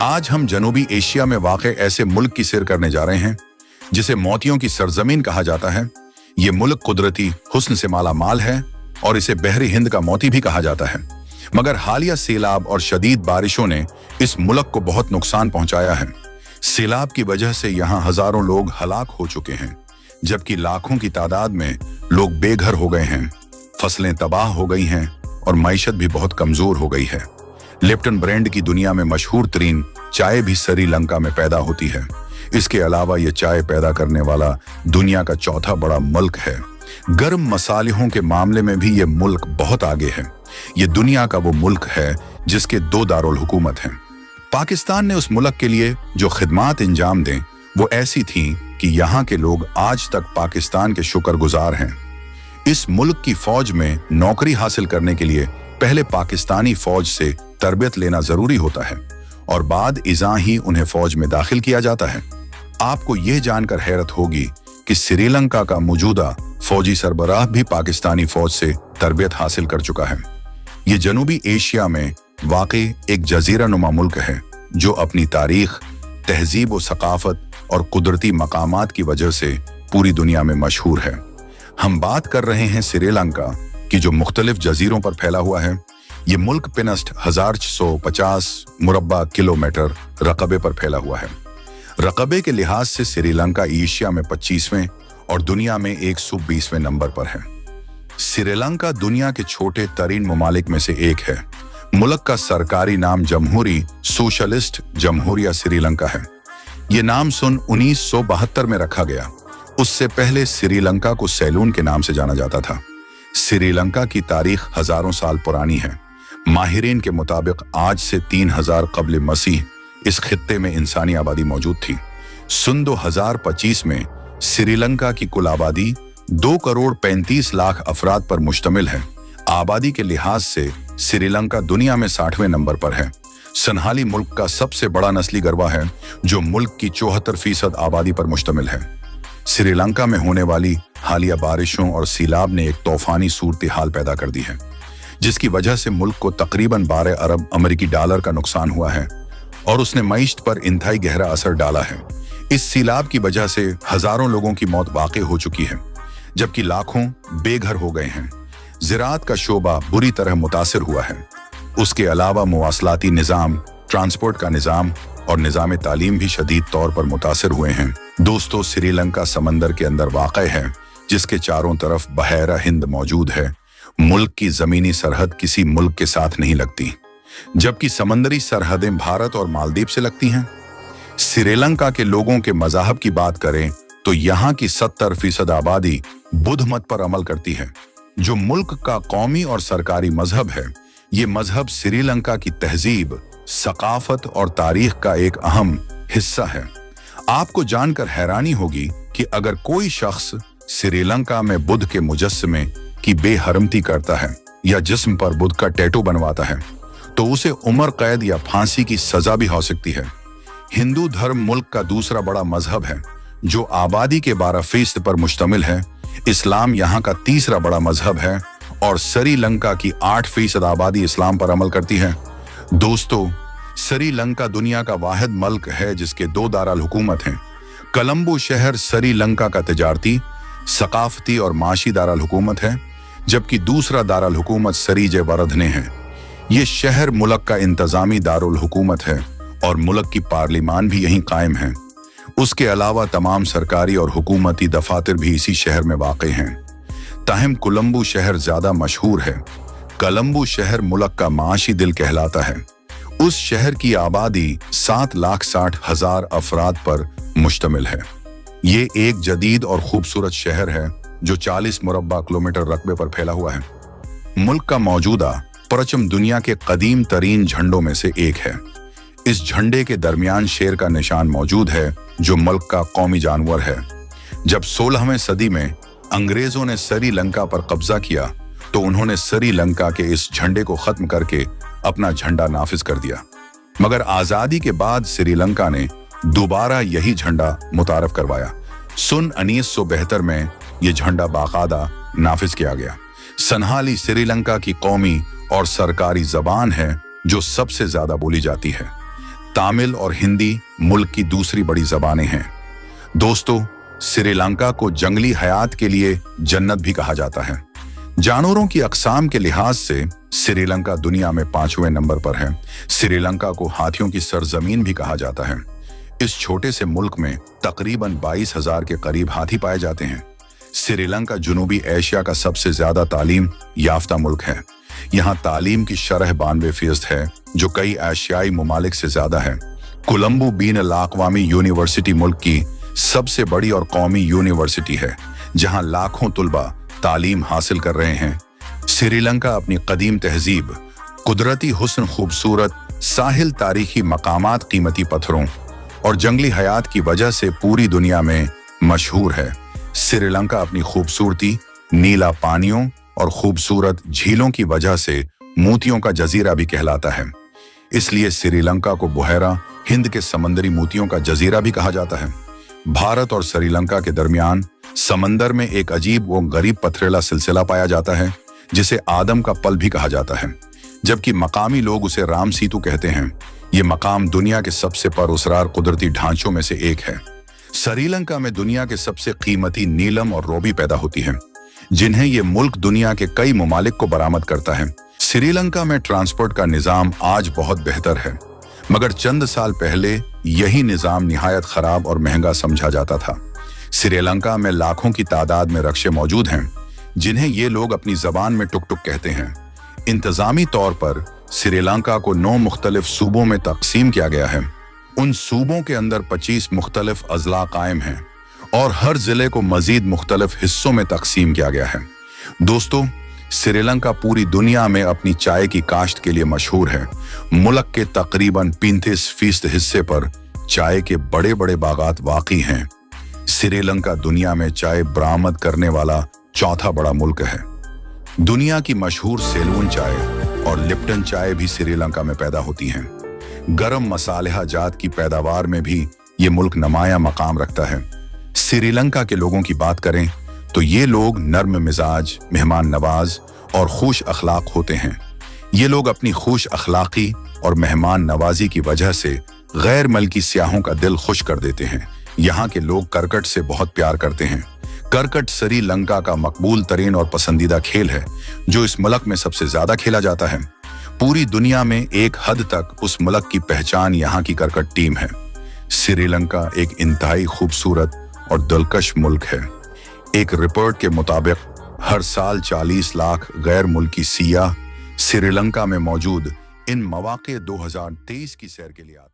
आज हम जनूबी एशिया में वाक़ ऐसे मुल्क की सैर करने जा रहे हैं जिसे मोतियों की सरजमीन कहा जाता है। ये मुल्क कुदरती हुस्न से माला माल है और इसे बहरी हिंद का मोती भी कहा जाता है। मगर हालिया सैलाब और शदीद बारिशों ने इस मुल्क को बहुत नुकसान पहुंचाया है। सैलाब की वजह से यहाँ हजारों लोग हलाक हो चुके हैं, जबकि लाखों की तादाद में लोग बेघर हो गए हैं। फसलें तबाह हो गई हैं और मईशत भी बहुत कमजोर हो गई है। लिप्टन ब्रांड की दुनिया में मशहूर तरीन चाय भी श्रीलंका में पैदा होती है। इसके अलावा ये चाय पैदा करने वाला दुनिया का चौथा बड़ा मुल्क है। गर्म मसालों के मामले में भी ये मुल्क बहुत आगे है। ये दुनिया का वो मुल्क है जिसके 2 दारुल हुकूमत हैं। पाकिस्तान ने उस मुल्क के लिए जो खिदमात इंजाम दें वो ऐसी थी कि यहाँ के लोग आज तक पाकिस्तान के शुक्रगुजार हैं। इस मुल्क की फौज में नौकरी हासिल करने के लिए पहले पाकिस्तानी फौज से तरबियत लेना जरूरी होता है और बाद इज़ा ही उन्हें फौज में दाखिल किया जाता है। आपको यह जानकर हैरत होगी कि श्रीलंका का मौजूदा फौजी सरबराह भी पाकिस्तानी फौज से तरबियत हासिल कर चुका है। ये जनूबी एशिया में वाक़ई एक जजीरा नुमा मुल्क है जो अपनी तारीख, तहजीब और सकाफत और कुदरती मकामात की वजह से पूरी दुनिया में मशहूर है। हम बात कर रहे हैं श्रीलंका की जो मुख्तलिफ जजीरों पर फैला हुआ है। ये मुल्क पिनस्ट 1650 मुरब्बा किलोमीटर रकबे पर फैला हुआ है। रकबे के लिहाज से श्रीलंका एशिया में 25वें और दुनिया में 120वें नंबर पर है। श्रीलंका दुनिया के छोटे तरीन ममालिक में से एक है। मुल्क का सरकारी नाम जमहूरी सोशलिस्ट जमहूरिया श्रीलंका है। ये नाम सन 1972 में रखा गया। उससे पहले श्रीलंका को सैलून के नाम से जाना जाता था। श्रीलंका की तारीख हजारों साल पुरानी है। माहिरीन के मुताबिक आज से 3000 कब्ल मसीह इस खित्ते में इंसानी आबादी मौजूद थी। सन 2025 में श्रीलंका की कुल आबादी 2 करोड़ 35 लाख अफराद पर मुश्तमिल है। आबादी के लिहाज से श्रीलंका दुनिया में 60वें नंबर पर है। सनहाली मुल्क का सबसे बड़ा नस्ली गरबा है जो मुल्क की 74% आबादी पर मुश्तमिल है। श्रीलंका में होने वाली हालिया बारिशों और सैलाब ने एक तूफानी सूरत हाल पैदा कर दी है, जिसकी वजह से मुल्क को तकरीबन 12 अरब अमेरिकी डॉलर का नुकसान हुआ है और उसने मईशत पर इंतहाई गहरा असर डाला है। इस सैलाब की वजह से हजारों लोगों की मौत वाक़ई हो चुकी है, जबकि लाखों बेघर हो गए हैं। ज़राअत का शोबा बुरी तरह मुतासिर हुआ है। उसके अलावा मुवासलाती निज़ाम, ट्रांसपोर्ट का निज़ाम और निज़ाम तालीम भी शदीद तौर पर मुतासिर हुए हैं। दोस्तों, श्रीलंका समंदर के अंदर वाक़ई है, जिसके चारों तरफ बहरा हिंद मौजूद है। मुल्क की जमीनी सरहद किसी मुल्क के साथ नहीं लगती, जबकि समंदरी सरहदें भारत और मालदीव से लगती हैं। श्रीलंका के लोगों के मज़हब की बात करें तो यहाँ की 70% आबादी बुद्ध मत पर अमल करती है, जो मुल्क का कौमी और सरकारी मजहब है। ये मजहब श्रीलंका की तहजीब, सकाफत और तारीख का एक अहम हिस्सा है। आपको जानकर हैरानी होगी कि अगर कोई शख्स श्रीलंका में बुद्ध के मुजस्समे की बेहरमती करता है या जिस्म पर बुद्ध का टैटू बनवाता है तो उसे उम्र कैद या फांसी की सजा भी हो सकती है। हिंदू धर्म मुल्क का दूसरा बड़ा मजहब है जो आबादी के 12% पर मुश्तमिल है। इस्लाम यहाँ का तीसरा बड़ा मजहब है और श्रीलंका की 8% आबादी इस्लाम पर अमल करती है। दोस्तों, श्रीलंका दुनिया का वाहिद मुल्क है जिसके 2 दारुल हुकूमत हैं। कोलंबो शहर श्रीलंका का तिजारती, सकाफती और माशी दारुल हुकूमत है, जबकि दूसरा दारुल हुकूमत सरीजेवरदने है। ये शहर मुल्क का इंतजामी दारुल हुकूमत है और मुल्क की पार्लिमान भी यहीं कायम है। उसके अलावा तमाम सरकारी और हुकूमती दफातर भी इसी शहर में वाक़ई हैं। ताहम कोलंबो शहर ज्यादा मशहूर है। कोलंबो शहर मुल्क का माशी दिल कहलाता है। उस शहर की आबादी 7,60,000 अफराद पर मुश्तमिल है। ये एक जदीद और खूबसूरत शहर है जो 40 मुरब्बा किलोमीटर रकबे पर फैला हुआ है। मुल्क का मौजूदा परचम दुनिया के कदीम तरीन झंडों में से एक है। इस झंडे के दरमियान शेर का निशान मौजूद है जो मुल्क का कौमी जानवर है। जब 16वीं सदी में अंग्रेजों ने श्रीलंका पर कब्जा किया तो उन्होंने श्रीलंका के इस झंडे को खत्म करके अपना झंडा नाफिज कर दिया, मगर आजादी के बाद श्रीलंका ने दोबारा यही झंडा मुतारफ करवाया। सन 1972 में यह झंडा बाकायदा नाफिज किया गया। सनहाली श्रीलंका की कौमी और सरकारी जबान है जो सबसे ज्यादा बोली जाती है। तमिल और हिंदी मुल्क की दूसरी बड़ी जबानें हैं। दोस्तों, श्रीलंका को जंगली हयात के लिए जन्नत भी कहा जाता है। जानवरों की अकसाम के लिहाज से श्रीलंका दुनिया में 5वें नंबर पर है। श्रीलंका को हाथियों की सरजमीन भी कहा जाता है। इस छोटे से मुल्क में तकरीबन 22,000 के करीब हाथी पाए जाते हैं। श्रीलंका जनूबी एशिया का सबसे ज्यादा तालीम याफ्ता मुल्क है। यहाँ तालीम की शरह 92% है, जो कई एशियाई ममालिक से ज्यादा है। कोलंबो बीन अल-अक़वामी यूनिवर्सिटी मुल्क की सबसे बड़ी और कौमी यूनिवर्सिटी है, जहाँ लाखों तुलबा तालीम हासिल कर रहे हैं। श्रीलंका अपनी कदीम तहजीब, कुदरती हुस्न, खूबसूरत साहिल, तारीखी मकामात, कीमती पत्थरों और जंगली हयात की वजह से पूरी दुनिया में मशहूर है। श्रीलंका अपनी खूबसूरती, नीला पानियों और खूबसूरत झीलों की वजह से मोतियों का जजीरा भी कहलाता है। इसलिए श्रीलंका को बुहैरा हिंद के समंदरी मोतियों का जजीरा भी कहा जाता है। भारत और श्रीलंका के दरमियान समंदर में एक अजीब व गरीब पथरीला सिलसिला पाया जाता है, जिसे आदम का पल भी कहा जाता है, जबकि मकामी लोग उसे राम सीतु कहते हैं। ये मकाम दुनिया के सबसे पुरअसरार कुदरती ढांचों में से एक है। श्रीलंका में दुनिया के सबसे कीमती नीलम और रोबी पैदा होती हैं, जिन्हें ये मुल्क दुनिया के कई ममालिक को बरामद करता है। श्रीलंका में ट्रांसपोर्ट का निजाम आज बहुत बेहतर है, मगर चंद साल पहले यही निजाम निहायत खराब और महंगा समझा जाता था। श्रीलंका में लाखों की तादाद में रक्शे मौजूद हैं, जिन्हें ये लोग अपनी जबान में टुक टुक कहते हैं। इंतजामी तौर पर श्रीलंका को 9 मुख्तलिफ सूबों में तकसीम किया गया है। उन सूबों के अंदर 25 मुख्तलिफ अजला कायम हैं और हर जिले को मजीद मुख्तलिफ हिस्सों में तकसीम किया गया है। दोस्तों, श्रीलंका पूरी दुनिया में अपनी चाय की काश्त के लिए मशहूर है। मुल्क के तकरीबन 35% हिस्से पर चाय के बड़े बड़े बागात वाक़ई हैं। श्रीलंका दुनिया में चाय बरामद करने वाला चौथा बड़ा मुल्क है। दुनिया की मशहूर सेलून चाय और लिप्टन चाय भी श्रीलंका में पैदा होती हैं। गरम मसालेहा जात की पैदावार में भी ये मुल्क नुमाया मकाम रखता है। श्रीलंका के लोगों की बात करें तो ये लोग नर्म मिजाज, मेहमान नवाज और खुश अखलाक होते हैं। ये लोग अपनी खुश अखलाकी और मेहमान नवाजी की वजह से गैर मुल्की सियाहों का दिल खुश कर देते हैं। यहाँ के लोग करकट से बहुत प्यार करते हैं। करकट श्रीलंका का मकबूल तरीन और पसंदीदा खेल है, जो इस मुल्क में सबसे ज्यादा खेला जाता है। पूरी दुनिया में एक हद तक उस मुल्क की पहचान यहाँ की करकट टीम है। श्रीलंका एक इंतहाई खूबसूरत और दिलकश मुल्क है। एक रिपोर्ट के मुताबिक हर साल 40 लाख गैर मुल्की सियाह श्रीलंका में मौजूद इन मौके 2023 की सैर के लिए आते हैं।